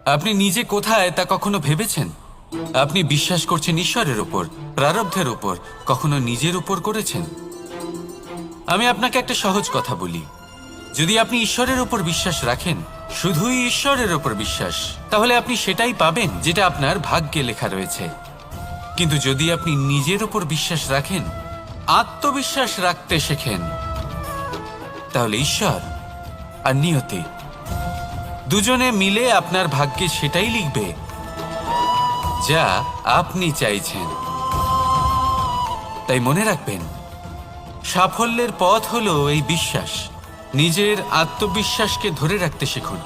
আপনি নিজে কোথায় তা কখনো ভেবেছেন? আপনি বিশ্বাস করছেন ঈশ্বরের উপর, প্রারব্ধের উপর, কখনো নিজের উপর করেছেন? আমি আপনাকে একটা সহজ কথা বলি, যদি আপনি ঈশ্বরের উপর বিশ্বাস রাখেন, শুধুই ঈশ্বরের উপর বিশ্বাস, তাহলে আপনি সেটাই পাবেন যেটা আপনার ভাগ্যে লেখা রয়েছে। কিন্তু যদি আপনি নিজের উপর বিশ্বাস রাখেন, আত্মবিশ্বাস রাখতে শেখেন, তাহলে ঈশ্বর আর নিয়তি দুজনে মিলে আপনার ভাগ্যে সেটাই লিখবে যা আপনি চাইছেন। তাই মনে রাখবেন, সাফল্যের পথ হলো এই বিশ্বাস। নিজের আত্মবিশ্বাসকে ধরে রাখতে শিখুন,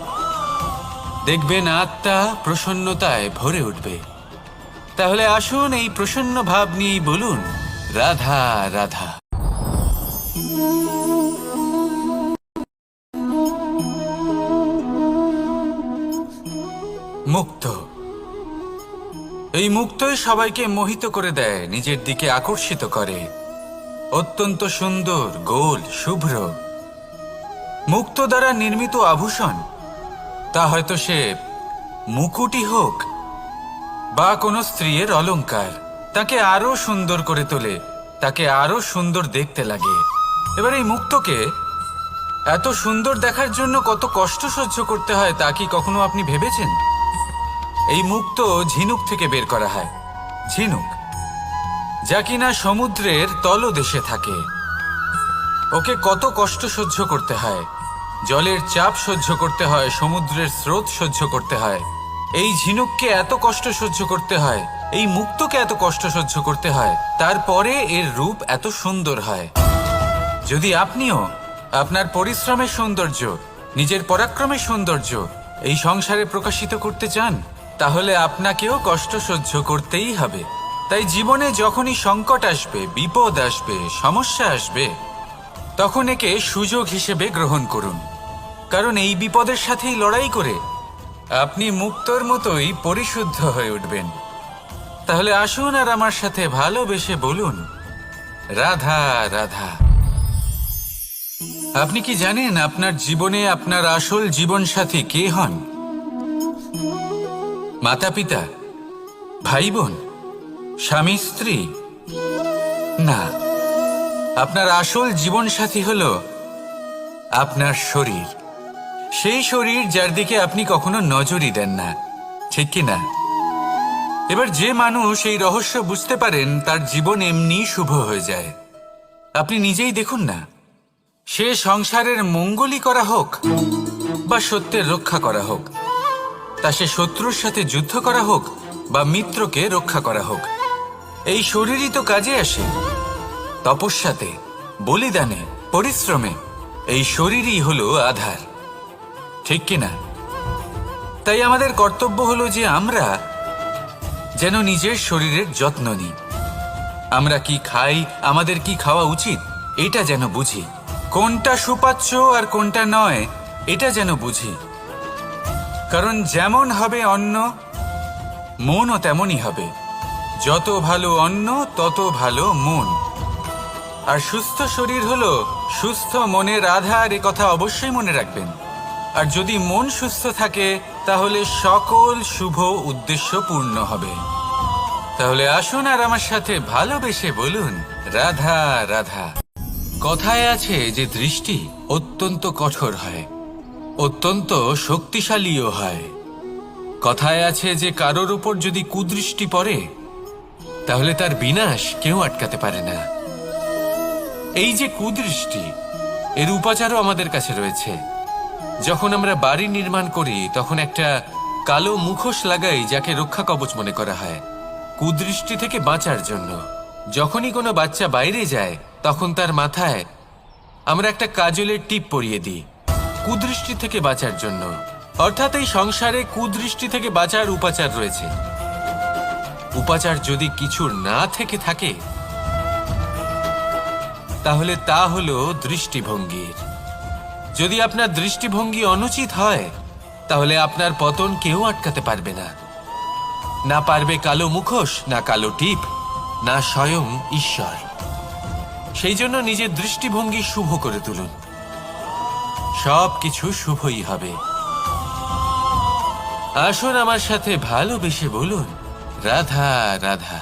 দেখবেন আত্মা প্রসন্নতায় ভরে উঠবে। তাহলে আসুন এই প্রসন্ন ভাব নিয়েই বলুন, রাধা রাধা। মুক্ত, এই মুক্তই সবাইকে মোহিত করে দেয়, নিজের দিকে আকর্ষিত করে। অত্যন্ত সুন্দর, গোল, শুভ্র। মুক্ত দ্বারা নির্মিত আভূষণ, তা হয়তো সে মুকুটই হোক বা কোনো স্ত্রীর অলংকার, তাকে আরো সুন্দর করে তোলে, তাকে আরো সুন্দর দেখতে লাগে। এবার এই মুক্তকে এত সুন্দর দেখার জন্য কত কষ্ট সহ্য করতে হয় তা কি কখনো আপনি ভেবেছেন? এই মুক্ত ঝিনুক থেকে বের করা হয়, ঝিনুক যা কিনা সমুদ্রের তলদেশে থাকে। ওকে কত কষ্ট সহ্য করতে হয়, জলের চাপ সহ্য করতে হয়, সমুদ্রের স্রোত সহ্য করতে হয়। এই ঝিনুককে এত কষ্ট সহ্য করতে হয়, এই মুক্তকে এত কষ্ট সহ্য করতে হয়, তারপরে এর রূপ এত সুন্দর হয়। যদি আপনিও আপনার পরিশ্রমের সৌন্দর্য, নিজের পরাক্রমের সৌন্দর্য এই সংসারে প্রকাশিত করতে চান, তাহলে আপনাকেও কষ্ট সহ্য করতেই হবে। তাই জীবনে যখনই সংকট আসবে, বিপদ আসবে, সমস্যা আসবে, তখন একে সুযোগ হিসেবে গ্রহণ করুন। কারণ এই বিপদের সাথেই লড়াই করে আপনি মুক্তর মতোই পরিশুদ্ধ হয়ে উঠবেন। তাহলে আসুন আর আমার সাথে ভালোবেসে বলুন, রাধা রাধা। আপনি কি জানেন আপনার জীবনে আপনার আসল জীবনসাথী কে হন? মাতা পিতা, ভাই বোন, স্বামী স্ত্রী? না, আপনার আসল জীবনসাথী হলো আপনার শরীর। সেই শরীর যার দিকে আপনি কখনো নজরই দেন না, ঠিক কি না? এবার যে মানুষ এই রহস্য বুঝতে পারেন, তার জীবন এমনি শুভ হয়ে যায়। আপনি নিজেই দেখুন না, সে সংসারের মঙ্গলই করা হোক বা সত্যের রক্ষা করা হোক, তা সে শত্রুর সাথে যুদ্ধ করা হোক বা মিত্রকে রক্ষা করা হোক, এই শরীরই তো কাজে আসে। তপস্যাতে, বলিদানে, পরিশ্রমে এই শরীরই হলো আধার, ঠিক কিনা? তাই আমাদের কর্তব্য হলো যে আমরা যেন নিজের শরীরের যত্ন নিই। আমরা কি খাই, আমাদের কি খাওয়া উচিত, এটা যেন বুঝি। কোনটা সুপাচ্য আর কোনটা নয়, এটা যেন বুঝি। কারণ যেমন হবে অন্ন, মনও তেমনই হবে। যত ভালো অন্ন তত ভালো মন। আর সুস্থ শরীর হলো সুস্থ মনের আধার, এ কথা অবশ্যই মনে রাখবেন। আর যদি মন সুস্থ থাকে, তাহলে সকল শুভ উদ্দেশ্য পূর্ণ হবে। তাহলে আসুন আর আমার সাথে ভালোবেসে বলুন, রাধা রাধা। কথায় আছে যে দৃষ্টি অত্যন্ত কঠোর হয়, অত্যন্ত শক্তিশালীও হয়। কথায় আছে যে কারোর উপর যদি কুদৃষ্টি পড়ে, তাহলে তার বিনাশ কেউ আটকাতে পারে না। এই যে কুদৃষ্টি, এর উপাচারও আমাদের কাছে রয়েছে। যখন আমরা বাড়ি নির্মাণ করি, তখন একটা কালো মুখোশ লাগাই, যাকে রক্ষা কবচ মনে করা হয়, কুদৃষ্টি থেকে বাঁচার জন্য। যখনই কোনো বাচ্চা বাইরে যায়, তখন তার মাথায় আমরা একটা কাজলের টিপ পরিয়ে দিই, কুদৃষ্টি থেকে বাঁচার জন্য। অর্থাৎ এই সংসারে কুদৃষ্টি থেকে বাঁচার উপাচার রয়েছে। উপাচার যদি কিছু না থেকে থাকে, তাহলে তা হলো দৃষ্টিভঙ্গির। যদি আপনার দৃষ্টিভঙ্গি অনুচিত হয়, তাহলে আপনার পতন কেউ আটকাতে পারবে না। না পারবে কালো মুখোশ, না কালো টিপ, না স্বয়ং ঈশ্বর। সেই জন্য নিজের দৃষ্টিভঙ্গি শুভ করে তুলুন, সব কিছু শুভই হবে। আসুন আমার সাথে ভালোবেসে বলুন, রাধা রাধা।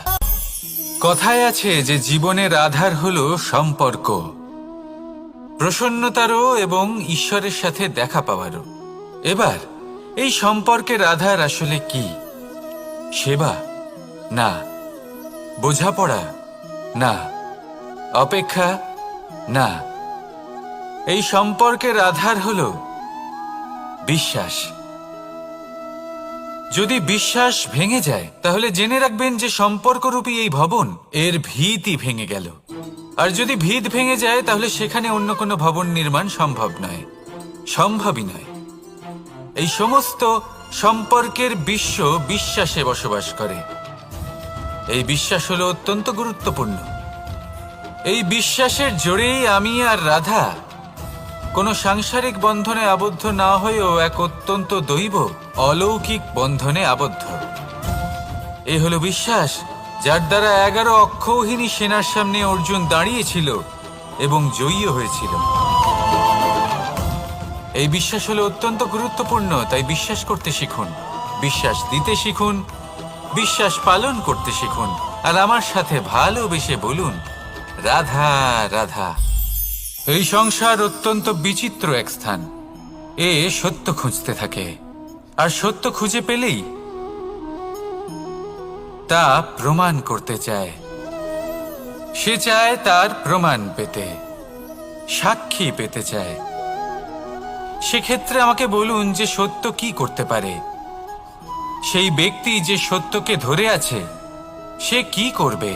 কথায় আছে যে জীবনের আধার হলো সম্পর্ক, প্রসন্নতারও এবং ঈশ্বরের সাথে দেখা পাওয়ারও। এবার এই সম্পর্কের আধার আসলে কি? সেবা? না। বোঝাপড়া? না। অপেক্ষা? না। এই সম্পর্কের আধার হলো বিশ্বাস। যদি বিশ্বাস ভেঙে যায় তাহলে জেনে রাখবেন যে সম্পর্করূপী এই ভবন এর ভিতই ভেঙে গেল। আর যদি ভিত ভেঙে যায় তাহলে সেখানে অন্য কোনো ভবন নির্মাণ সম্ভব নয়, সম্ভবই নয়। এই সমস্ত সম্পর্কের বিশ্ব বিশ্বাসে বসবাস করে। এই বিশ্বাস হলো অত্যন্ত গুরুত্বপূর্ণ। এই বিশ্বাসের জোরেই আমি আর রাধা কোনো সাংসারিক বন্ধনে আবদ্ধ না হয়েও এক অত্যন্ত দৈব অলৌকিক বন্ধনে আবদ্ধ। এই হলো বিশ্বাস যার দ্বারা 11 অক্ষৌহিনী সেনার সামনে অর্জুন দাঁড়িয়েছিল এবং জয়ী হয়েছিল। এই বিশ্বাস হলো অত্যন্ত গুরুত্বপূর্ণ, তাই বিশ্বাস করতে শিখুন, বিশ্বাস দিতে শিখুন, বিশ্বাস পালন করতে শিখুন, আর আমার সাথে ভালোবেসে বলুন, রাধা রাধা। এই সংসার অত্যন্ত বিচিত্র এক স্থান। এ সত্য খুঁজতে থাকে, আর সত্য খুঁজে পেলেই তা প্রমাণ করতে চায়। সে চায় তার প্রমাণ পেতে, সাক্ষী পেতে চায়। সেক্ষেত্রে আমাকে বলুন যে সত্য কি করতে পারে? সেই ব্যক্তি যে সত্যকে ধরে আছে সে কি করবে?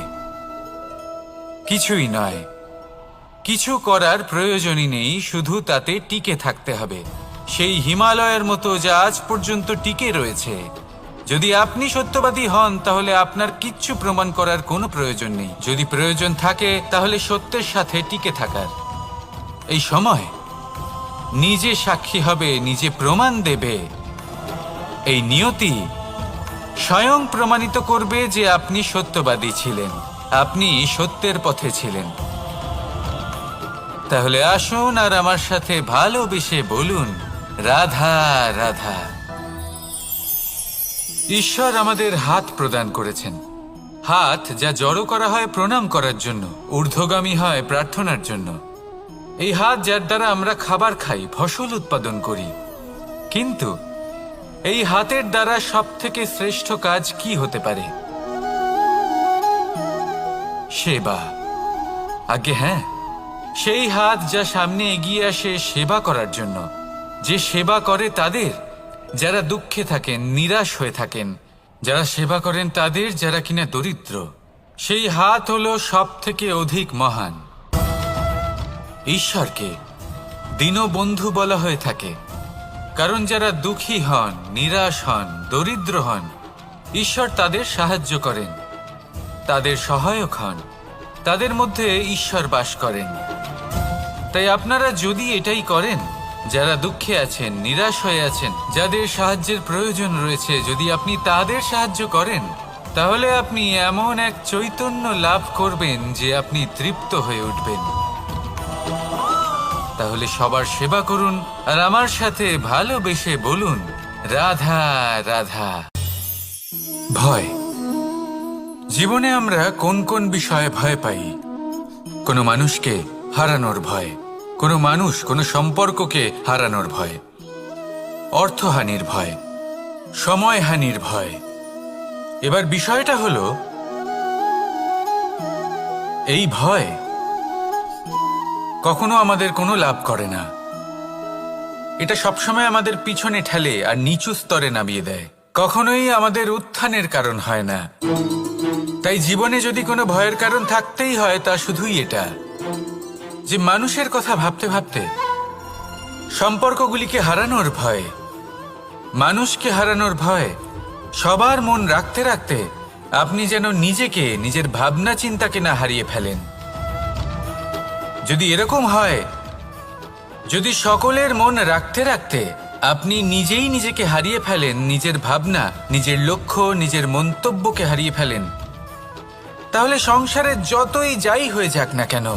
কিছুই নয়। কিছু করার প্রয়োজনই নেই, শুধু তাতে টিকে থাকতে হবে, সেই হিমালয়ের মতো যা আজ পর্যন্ত টিকে রয়েছে। যদি আপনি সত্যবাদী হন তাহলে আপনার কিচ্ছু প্রমাণ করার কোনো প্রয়োজন নেই। যদি প্রয়োজন থাকে তাহলে সত্যের সাথে টিকে থাকার। এই সময় নিজে সাক্ষী হবে, নিজে প্রমাণ দেবে। এই নিয়তি স্বয়ং প্রমাণিত করবে যে আপনি সত্যবাদী ছিলেন, আপনি সত্যের পথে ছিলেন। তাহলে আসুন আর আমার সাথে ভালোবেসে বলুন, রাধা রাধা। ঈশ্বর আমাদের হাত প্রদান করেছেন। হাত যা জড়ো করা হয় প্রণাম করার জন্য, ঊর্ধ্বগামী হয় প্রার্থনার জন্য। এই হাত যার দ্বারা আমরা খাবার খাই, ফসল উৎপাদন করি। কিন্তু এই হাতের দ্বারা সবথেকে শ্রেষ্ঠ কাজ কি হতে পারে? সেবা। আগে হ্যাঁ, সেই হাত যা সামনে এগিয়ে আসে সেবা করার জন্য, যে সেবা করে তাদের যারা দুঃখে থাকেন, নিরাশ হয়ে থাকেন, যারা সেবা করেন তাদের যারা কিনা দরিদ্র, সেই হাত হলো সব থেকে অধিক মহান। ঈশ্বরকে দীনবন্ধু বলা হয়ে থাকে, কারণ যারা দুঃখী হন, নিরাশ হন, দরিদ্র হন, ঈশ্বর তাদের সাহায্য করেন, তাদের সহায়ক হন, তাদের মধ্যে ঈশ্বর বাস করেন। তাই আপনারা যদি এটাই করেন, যারা দুঃখে আছেন, নিরাশ হয়ে আছেন, যাদের সাহায্যের প্রয়োজন রয়েছে, যদি আপনি তাদের সাহায্য করেন, তাহলে আপনি এমন এক চৈতন্য লাভ করবেন যে আপনি তৃপ্ত হয়ে উঠবেন। তাহলে সবার সেবা করুন আর আমার সাথে ভালোবেসে বলুন, রাধা রাধা। ভয়। জীবনে আমরা কোন কোন বিষয়ে ভয় পাই? কোনো মানুষকে হারানোর ভয়, কোনো মানুষ, কোনো সম্পর্ককে হারানোর ভয়, অর্থহানির ভয়, সময়হানির ভয়। এবার বিষয়টা হলো, এই ভয় কখনো আমাদের কোনো লাভ করে না। এটা সবসময় আমাদের পিছনে ঠেলে আর নিচু স্তরে নামিয়ে দেয়, কখনোই আমাদের উত্থানের কারণ হয় না। তাই জীবনে যদি কোনো ভয়ের কারণ থাকতেই হয় তা শুধুই এটা, যে মানুষের কথা ভাবতে ভাবতে, সম্পর্কগুলিকে হারানোর ভয়, মানুষকে হারানোর ভয়, সবার মন রাখতে রাখতে আপনি যেন নিজেকে, নিজের ভাবনা চিন্তাকে না হারিয়ে ফেলেন। যদি এরকম হয়, যদি সকলের মন রাখতে রাখতে আপনি নিজেই নিজেকে হারিয়ে ফেলেন, নিজের ভাবনা, নিজের লক্ষ্য, নিজের মন্তব্যকে হারিয়ে ফেলেন, তাহলে সংসারে যতই যাই হয়ে যাক না কেন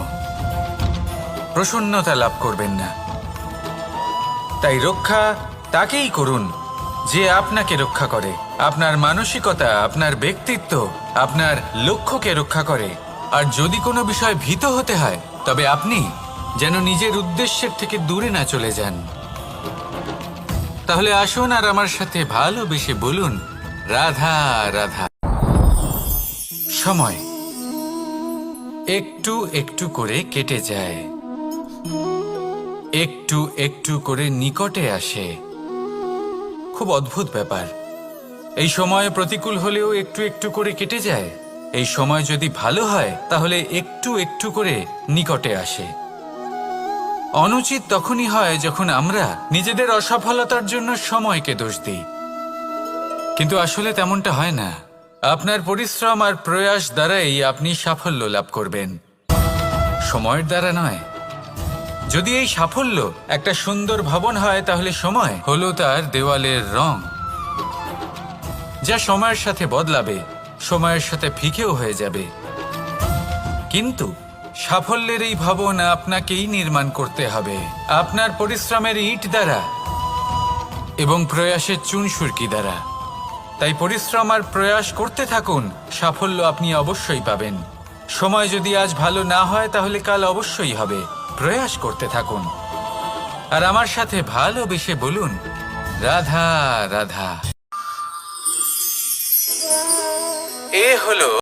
প্রসন্নতা লাভ করবেন না। তাই রক্ষা তাকেই করুন যে আপনাকে রক্ষা করে, আপনার মানসিকতা, আপনার ব্যক্তিত্ব, আপনার লক্ষ্যকে রক্ষা করে। আর যদি কোনো বিষয় ভীত হতে হয়, তবে আপনি যেন নিজের উদ্দেশ্যের থেকে দূরে না চলে যান। তাহলে আসুন আর আমার সাথে ভালোবেসে বলুন, রাধা রাধা। সময় একটু একটু করে কেটে যায়, একটু একটু করে নিকটে আসে। খুব অদ্ভুত ব্যাপার। এই সময় প্রতিকূল হলেও একটু একটু করে কেটে যায়। এই সময় যদি ভালো হয় তাহলে একটু একটু করে নিকটে আসে। অনুচিত তখনই হয় যখন আমরা নিজেদের অসফলতার জন্য সময়কে দোষ দিই, কিন্তু আসলে তেমনটা হয় না। আপনার পরিশ্রম আর প্রয়াস দ্বারাই আপনি সাফল্য লাভ করবেন, সময়ের দ্বারা নয়। যদি এই সাফল্য একটা সুন্দর ভবন হয়, তাহলে সময় হলো তার দেওয়ালের রং, যা সময়ের সাথে বদলাবে, সময়ের সাথে ফিকেও হয়ে যাবে। কিন্তু সাফল্যের এই ভবন আপনাকেই নির্মাণ করতে হবে, আপনার পরিশ্রমের ইট দ্বারা এবং প্রয়াসের চুনসুরকি দ্বারা। তাই পরিশ্রম আর প্রয়াস করতে থাকুন, সাফল্য আপনি অবশ্যই পাবেন। সময় যদি আজ ভালো না হয় তাহলে কাল অবশ্যই হবে। প্রয়াস করতে থাকুন আর আমার সাথে ভালোবেসে বলুন, রাধা রাধা। এ হলো